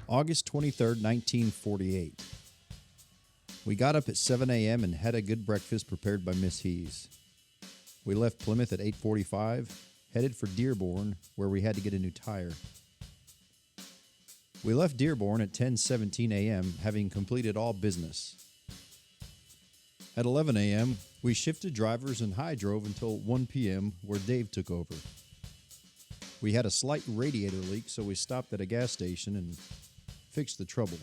August 23rd, 1948. We got up at 7 a.m. and had a good breakfast prepared by Miss Hees. We left Plymouth at 8:45, headed for Dearborn, where we had to get a new tire. We left Dearborn at 10:17 a.m., having completed all business. At 11 a.m., we shifted drivers and high drove until 1 p.m., where Dave took over. We had a slight radiator leak, so we stopped at a gas station and fixed the trouble.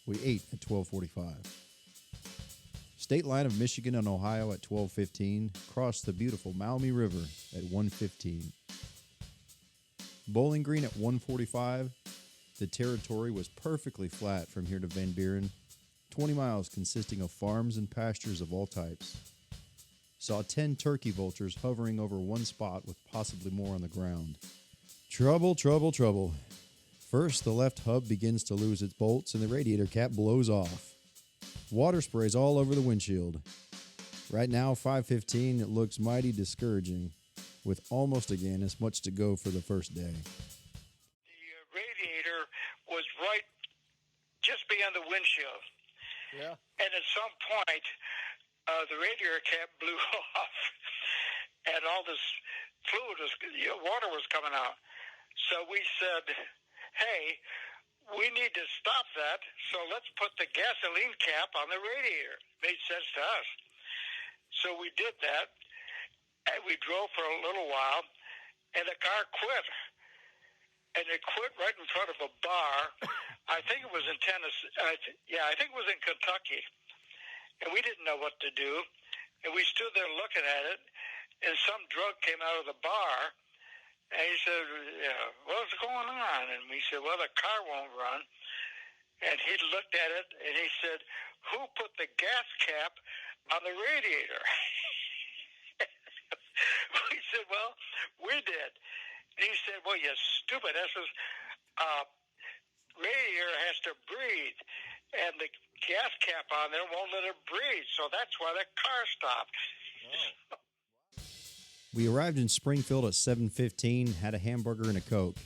We ate at 12:45. State line of Michigan and Ohio at 12:15, crossed the beautiful Maumee River at 1:15. Bowling Green at 1:45. The territory was perfectly flat from here to Van Buren, 20 miles consisting of farms and pastures of all types. Saw 10 turkey vultures hovering over one spot with possibly more on the ground. Trouble, trouble, trouble. First, the left hub begins to lose its bolts and the radiator cap blows off. Water sprays all over the windshield. Right now, 5:15, it looks mighty discouraging, with almost again as much to go for the first day. The radiator was right just beyond the windshield. Yeah. And at some point, the radiator cap blew off, and all this fluid water was coming out. So we said, hey, we need to stop that, so let's put the gasoline cap on the radiator. Made sense to us. So we did that, and we drove for a little while, and the car quit. And it quit right in front of a bar. I think it was in Tennessee. I think it was in Kentucky. And we didn't know what to do. And we stood there looking at it, and some drug came out of the bar. And he said, what's going on? And we said, well, the car won't run. And he looked at it, and he said, who put the gas cap on the radiator? We said, well, we did. And he said, well, you stupid. This is, radiator has to breathe. And the gas cap on there won't let it breathe. So that's why the car stopped. Oh. We arrived in Springfield at 7:15, had a hamburger and a Coke,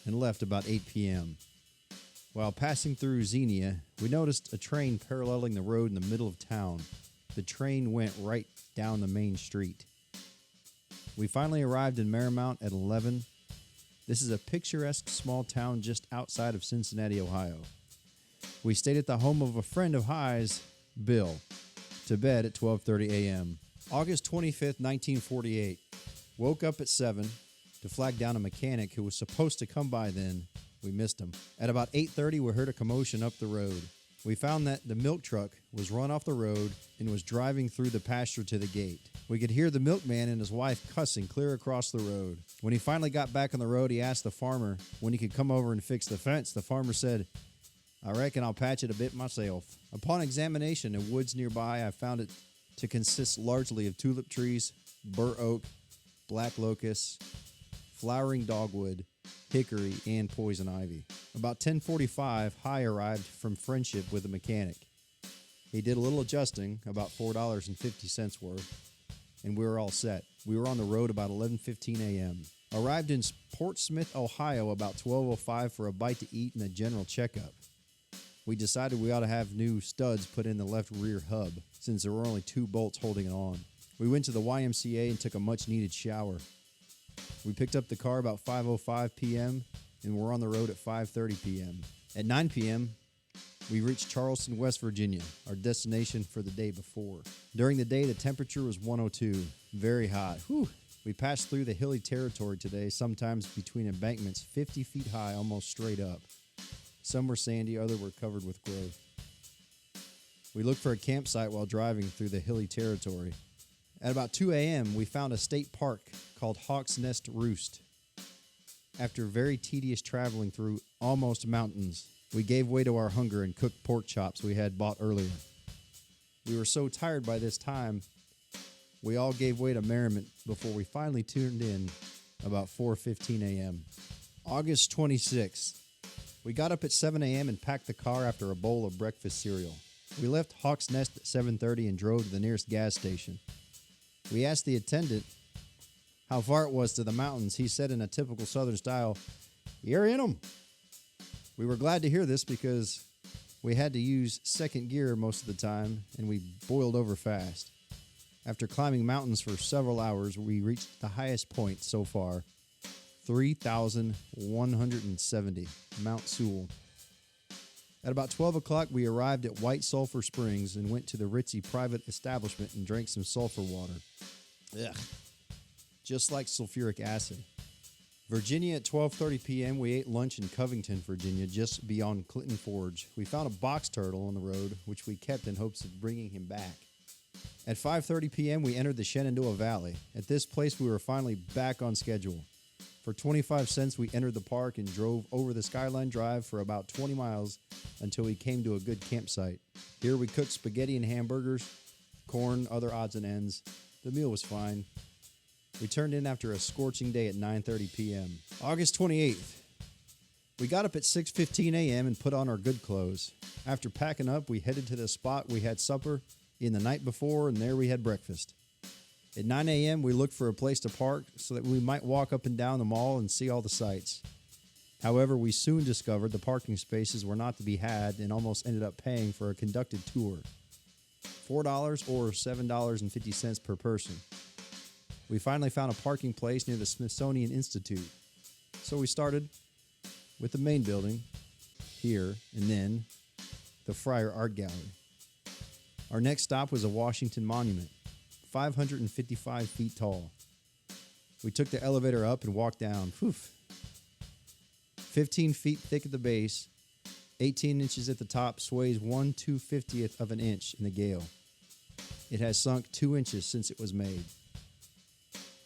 and left about 8 p.m. While passing through Xenia, we noticed a train paralleling the road in the middle of town. The train went right down the main street. We finally arrived in Marymount at 11. This is a picturesque small town just outside of Cincinnati, Ohio. We stayed at the home of a friend of High's, Bill, to bed at 12:30 a.m. August 25th, 1948. Woke up at 7 to flag down a mechanic who was supposed to come by then. We missed him. At about 8:30, we heard a commotion up the road. We found that the milk truck was run off the road and was driving through the pasture to the gate. We could hear the milkman and his wife cussing clear across the road. When he finally got back on the road, he asked the farmer when he could come over and fix the fence. The farmer said, I reckon I'll patch it a bit myself. Upon examination in woods nearby, I found it to consist largely of tulip trees, bur oak, black locust, flowering dogwood, hickory, and poison ivy. About 10:45, High arrived from Friendship with a mechanic. He did a little adjusting, about $4.50 worth, and we were all set. We were on the road about 11:15 a.m. Arrived in Port Smith, Ohio about 12:05 for a bite to eat and a general checkup. We decided we ought to have new studs put in the left rear hub, since there were only 2 bolts holding it on. We went to the YMCA and took a much-needed shower. We picked up the car about 5:05 p.m., and we're on the road at 5:30 p.m. At 9 p.m., we reached Charleston, West Virginia, our destination for the day before. During the day, the temperature was 102, very hot. Whew. We passed through the hilly territory today, sometimes between embankments 50 feet high, almost straight up. Some were sandy, others were covered with growth. We looked for a campsite while driving through the hilly territory. At about 2 a.m., we found a state park called Hawk's Nest Roost. After very tedious traveling through almost mountains, we gave way to our hunger and cooked pork chops we had bought earlier. We were so tired by this time, we all gave way to merriment before we finally tuned in about 4:15 a.m. August 26th. We got up at 7 a.m. and packed the car after a bowl of breakfast cereal. We left Hawk's Nest at 7:30 and drove to the nearest gas station. We asked the attendant how far it was to the mountains. He said in a typical southern style, "You're in 'em." We were glad to hear this because we had to use second gear most of the time, and we boiled over fast. After climbing mountains for several hours, we reached the highest point so far, 3,170, Mount Sewell. At about 12 o'clock, we arrived at White Sulphur Springs and went to the ritzy private establishment and drank some sulfur water. Ugh. Just like sulfuric acid. Virginia at 12:30 p.m., we ate lunch in Covington, Virginia, just beyond Clinton Forge. We found a box turtle on the road, which we kept in hopes of bringing him back. At 5:30 p.m., we entered the Shenandoah Valley. At this place, we were finally back on schedule. For 25 cents, we entered the park and drove over the Skyline Drive for about 20 miles until we came to a good campsite. Here we cooked spaghetti and hamburgers, corn, other odds and ends. The meal was fine. We turned in after a scorching day at 9:30 p.m. August 28th. We got up at 6:15 a.m. and put on our good clothes. After packing up, we headed to the spot we had supper in the night before, and there we had breakfast. At 9 a.m., we looked for a place to park so that we might walk up and down the mall and see all the sights. However, we soon discovered the parking spaces were not to be had and almost ended up paying for a conducted tour. $4 or $7.50 per person. We finally found a parking place near the Smithsonian Institute. So we started with the main building here and then the Friar Art Gallery. Our next stop was a Washington Monument, 555 feet tall. We took the elevator up and walked down. 15 feet thick at the base, 18 inches at the top, sways 1/250th of an inch in the gale. It has sunk 2 inches since it was made.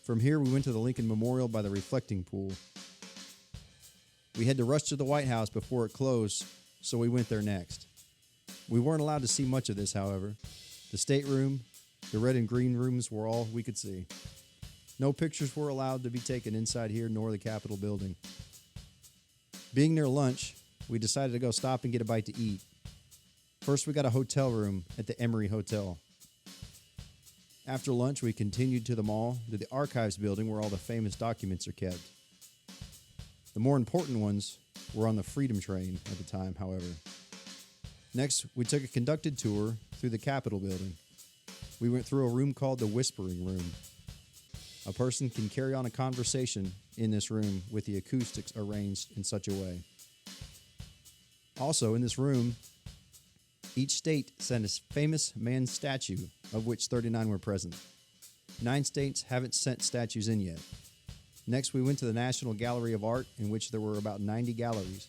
From here, we went to the Lincoln Memorial by the reflecting pool. We had to rush to the White House before it closed, so we went there next. We weren't allowed to see much of this, however. The stateroom, the red and green rooms were all we could see. No pictures were allowed to be taken inside here, nor the Capitol building. Being near lunch, we decided to go stop and get a bite to eat. First, we got a hotel room at the Emory Hotel. After lunch, we continued to the mall, to the Archives building where all the famous documents are kept. The more important ones were on the Freedom Train at the time, however. Next, we took a conducted tour through the Capitol building. We went through a room called the Whispering Room. A person can carry on a conversation in this room with the acoustics arranged in such a way. Also, in this room, each state sent a famous man statue, of which 39 were present. 9 states haven't sent statues in yet. Next, we went to the National Gallery of Art, in which there were about 90 galleries.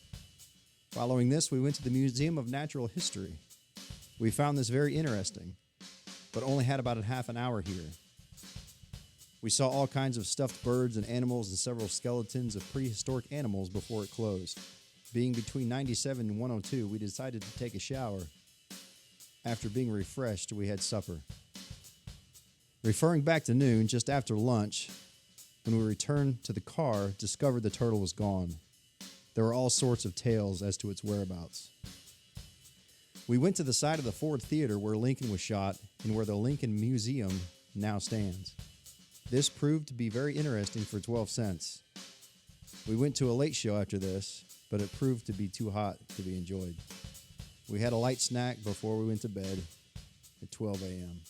Following this, we went to the Museum of Natural History. We found this very interesting, but only had about a half an hour here. We saw all kinds of stuffed birds and animals and several skeletons of prehistoric animals before it closed. Being between 97 and 102, we decided to take a shower. After being refreshed, we had supper. Referring back to noon, just after lunch, when we returned to the car, discovered the turtle was gone. There were all sorts of tales as to its whereabouts. We went to the site of the Ford Theater where Lincoln was shot and where the Lincoln Museum now stands. This proved to be very interesting for 12 cents. We went to a late show after this, but it proved to be too hot to be enjoyed. We had a light snack before we went to bed at 12 a.m.